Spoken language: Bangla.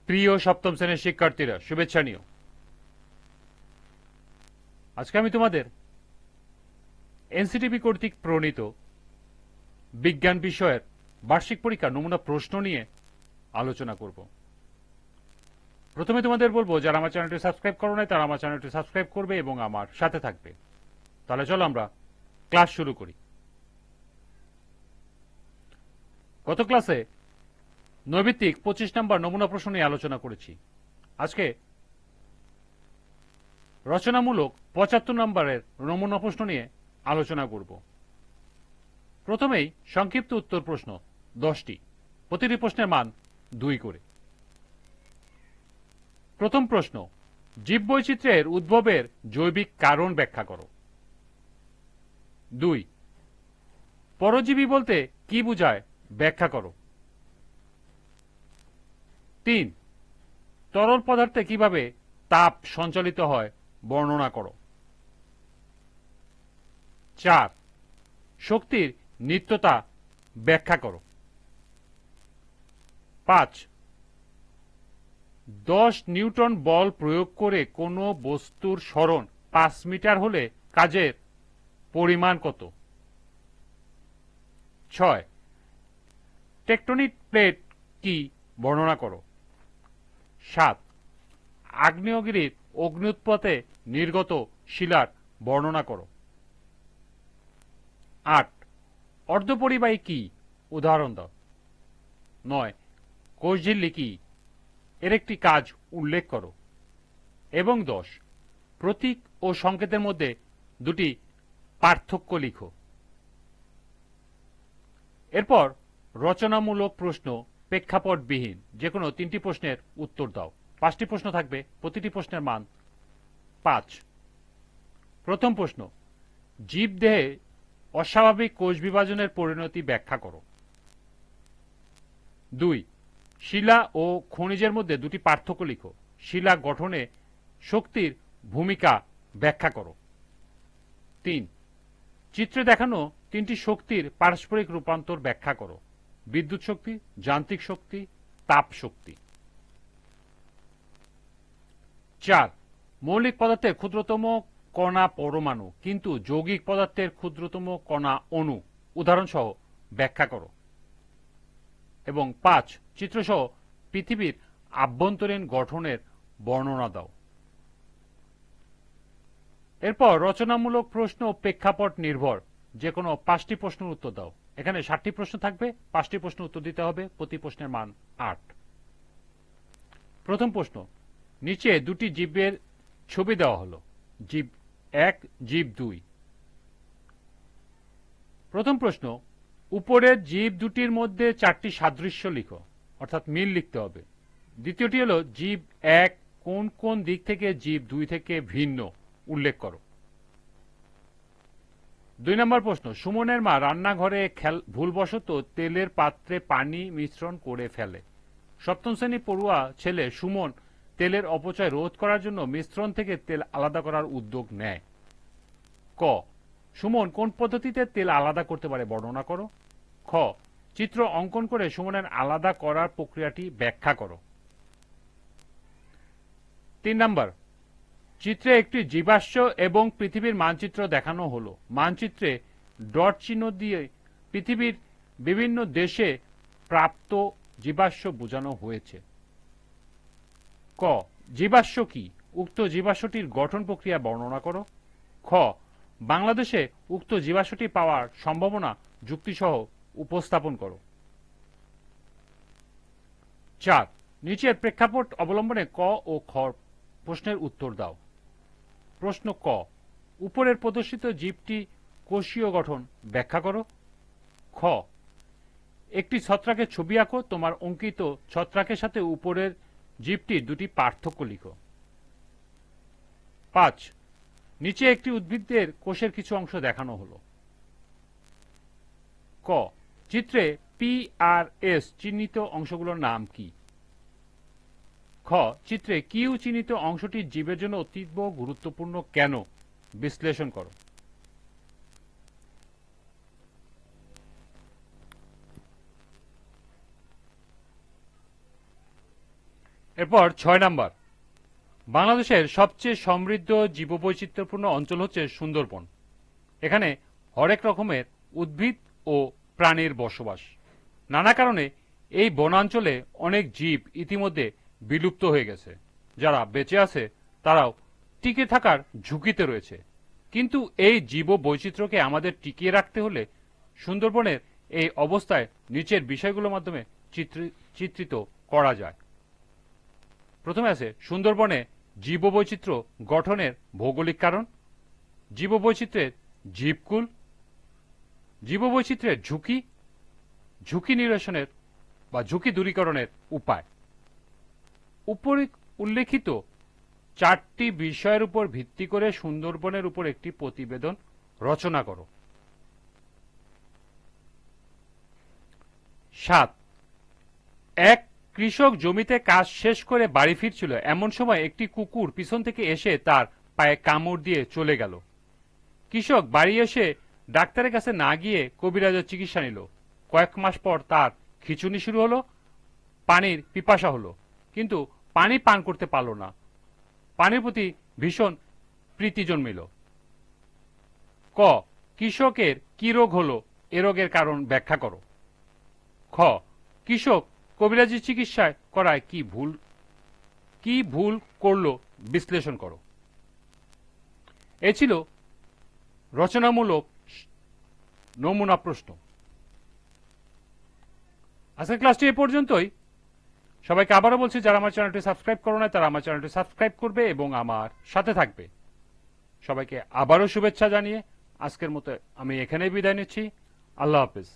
প্রিয় সপ্তম শ্রেণীর শিক্ষার্থীরা, শুভেচ্ছা নিও। আজকে আমি তোমাদের এনসিটিভি কর্তৃক প্রণীত বিজ্ঞান বিষয়ের বার্ষিক পরীক্ষার নমুনা প্রশ্ন নিয়ে আলোচনা করব। প্রথমে তোমাদের বলবো, যারা আমার চ্যানেলটি সাবস্ক্রাইব করো নাই তারা আমার চ্যানেলটি সাবস্ক্রাইব করবে এবং আমার সাথে থাকবে। তাহলে চলো আমরা ক্লাস শুরু করি। গত ক্লাসে নৈবিত্তিক 25 নম্বর নমুনা প্রশ্ন নিয়ে আলোচনা করেছি। আজকে রচনামূলক 75 নম্বরের নমুনা প্রশ্ন নিয়ে আলোচনা করব। প্রথমেই সংক্ষিপ্ত উত্তর প্রশ্ন 10টি, প্রতিটি প্রশ্নের মান 2 করে। প্রথম প্রশ্ন, জীববৈচিত্র্যের উদ্ভবের জৈবিক কারণ ব্যাখ্যা করো। 2, পরজীবী বলতে কি বোঝায় ব্যাখ্যা করো। 3, তরল পদার্থে কিভাবে তাপ সঞ্চালিত হয় বর্ণনা করো। 4, শক্তির নিত্যতা ব্যাখ্যা করো। 5, 10 নিউটন বল প্রয়োগ করে কোনো বস্তুর সরণ 5 মিটার হলে কাজের পরিমাণ কত। 6, টেকটনিক প্লেট কি বর্ণনা করো। 7, আগ্নেয়গিরির অগ্ন্যুৎপাতে নির্গত শিলার বর্ণনা করো। 8, অর্ধপরিবাহী কি উদাহরণ দাও। 9, কোষঝিল্লি কি এর একটি কাজ উল্লেখ করো। এবং 10, প্রতীক ও সংকেতের মধ্যে দুটি পার্থক্য লিখো। এরপর রচনামূলক প্রশ্ন প্রেক্ষাপটবিহীন যে কোনো 3টি প্রশ্নের উত্তর দাও। 5টি প্রশ্ন থাকবে, প্রতিটি প্রশ্নের মান 5। প্রথম প্রশ্ন, জীবদেহে অস্বাভাবিক কোষ বিভাজনের পরিণতি ব্যাখ্যা করো। 2, শিলা ও খনিজের মধ্যে দুটি পার্থক্য লিখো। শিলা গঠনে শক্তির ভূমিকা ব্যাখ্যা করো। 3, চিত্রে দেখানো 3টি শক্তির পারস্পরিক রূপান্তর ব্যাখ্যা করো। বিদ্যুৎ শক্তি, যান্ত্রিক শক্তি, তাপ শক্তি। 4, মৌলিক পদার্থের ক্ষুদ্রতম কণা পরমাণু কিন্তু যৌগিক পদার্থের ক্ষুদ্রতম কণা অণু উদাহরণসহ ব্যাখ্যা করো। এবং 5, চিত্রসহ পৃথিবীর আভ্যন্তরীণ গঠনের বর্ণনা দাও। এরপর রচনামূলক প্রশ্ন ও প্রেক্ষাপট নির্ভর যে কোনো 5টি প্রশ্নের উত্তর দাও। এখানে 7টি প্রশ্ন থাকবে, 5টি প্রশ্ন উত্তর দিতে হবে, প্রতি প্রশ্নের মান 8। প্রথম প্রশ্ন, নিচে দুটি জীবের ছবি দেওয়া হলো, জীব 1, জীব 2। প্রথম প্রশ্ন, উপরের জীব দুটির মধ্যে 4টি সাদৃশ্য লিখো, অর্থাৎ মিল লিখতে হবে। দ্বিতীয়টি হলো, জীব 1 কোন কোন দিক থেকে জীব 2 থেকে ভিন্ন উল্লেখ করো। 2 নম্বর প্রশ্ন, সুমনের মা রান্নাঘরে ভুলবশত তেলের পাত্রে পানি মিশ্রণ করে ফেলে। সপ্তম শ্রেণী পড়ুয়া ছেলে সুমন তেলের অপচয় রোধ করার জন্য মিশ্রণ থেকে তেল আলাদা করার উদ্যোগ নেয়। ক, সুমন কোন পদ্ধতিতে তেল আলাদা করতে পারে বর্ণনা করো। খ, চিত্র অঙ্কন করে সুমনের আলাদা করার প্রক্রিয়াটি ব্যাখ্যা করো। 3 নম্বর, চিত্রে একটি জীবাশ্ম এবং পৃথিবীর মানচিত্র দেখানো হলো। মানচিত্রে ডট চিহ্ন দিয়ে পৃথিবীর বিভিন্ন দেশে প্রাপ্ত জীবাশ্ম বোঝানো হয়েছে। ক, জীবাশ্ম কি, উক্ত জীবাশ্মটির গঠন প্রক্রিয়া বর্ণনা করো। খ, বাংলাদেশে উক্ত জীবাশ্মটি পাওয়ার সম্ভাবনা যুক্তিসহ উপস্থাপন করো। 4, নিচের প্রেক্ষাপট অবলম্বনে ক ও খ প্রশ্নের উত্তর দাও। প্রশ্ন ক, উপরের প্রদর্শিত জীবটি কোষীয় গঠন ব্যাখ্যা করো। খ, একটি ছত্রাকের ছবি আঁকো, তোমার অঙ্কিত ছত্রাকের সাথে উপরের জীবটির দুটি পার্থক্য লিখো। 5, নিচে একটি উদ্ভিদের কোষের কিছু অংশ দেখানো হলো। ক, চিত্রে পি আর এস চিহ্নিত অংশগুলোর নাম কি। খ, চিত্রে কিউ চিহ্নিত অংশটি জীবের জন্য অতীব গুরুত্বপূর্ণ কেন বিশ্লেষণ করো। এরপর 6 নাম্বার, বাংলাদেশের সবচেয়ে সমৃদ্ধ জীববৈচিত্র্যপূর্ণ অঞ্চল হচ্ছে সুন্দরবন। এখানে হরেক রকমের উদ্ভিদ ও প্রাণীর বসবাস। নানা কারণে এই বনাঞ্চলে অনেক জীব ইতিমধ্যে বিলুপ্ত হয়ে গেছে। যারা বেঁচে আছে তারাও টিকে থাকার ঝুঁকিতে রয়েছে। কিন্তু এই জীব বৈচিত্র্যকে আমাদের টিকিয়ে রাখতে হলে সুন্দরবনের এই অবস্থায় নিচের বিষয়গুলোর মাধ্যমে চিত্রিত করা যায়। প্রথমে আছে সুন্দরবনে জীববৈচিত্র্য গঠনের ভৌগোলিক কারণ, জীববৈচিত্র্যের জীবকুল, জীববৈচিত্র্যের ঝুঁকি, ঝুঁকি নিরসনের বা ঝুঁকি দূরীকরণের উপায়। উপরে উল্লেখিত 4টি বিষয়ের উপর ভিত্তি করে সুন্দরবনের উপর একটি প্রতিবেদন রচনা করো। 7, এক কৃষক জমিতে কাজ শেষ করে বাড়ি ফিরছিল। এমন সময় একটি কুকুর পিছন থেকে এসে তার পায়ে কামড় দিয়ে চলে গেল। কৃষক বাড়ি এসে ডাক্তারের কাছে না গিয়ে কবিরাজের চিকিৎসা নিল। কয়েক মাস পর তার খিঁচুনি শুরু হলো, পানির পিপাসা হলো, কিন্তু পানি পান করতে পারল না। পানির প্রতি ভীষণ প্রীতি জন্মিল। ক, কৃষকের কি রোগ হলো, এ রোগের কারণ ব্যাখ্যা করো। খ, কৃষক কবিরাজি চিকিৎসা করায় কি ভুল করলো বিশ্লেষণ করো। এ ছিল রচনামূলক নমুনা প্রশ্ন। আজকের ক্লাসটি এ পর্যন্তই। সবাইকে আবারও বলছি, যারা আমার চ্যানেলটি সাবস্ক্রাইব করো না তারা আমার চ্যানেলটি সাবস্ক্রাইব করবে এবং আমার সাথে থাকবে। সবাইকে আবারও শুভেচ্ছা জানিয়ে আজকের মতো আমি এখানেই বিদায় নিচ্ছি। আল্লাহ হাফেজ।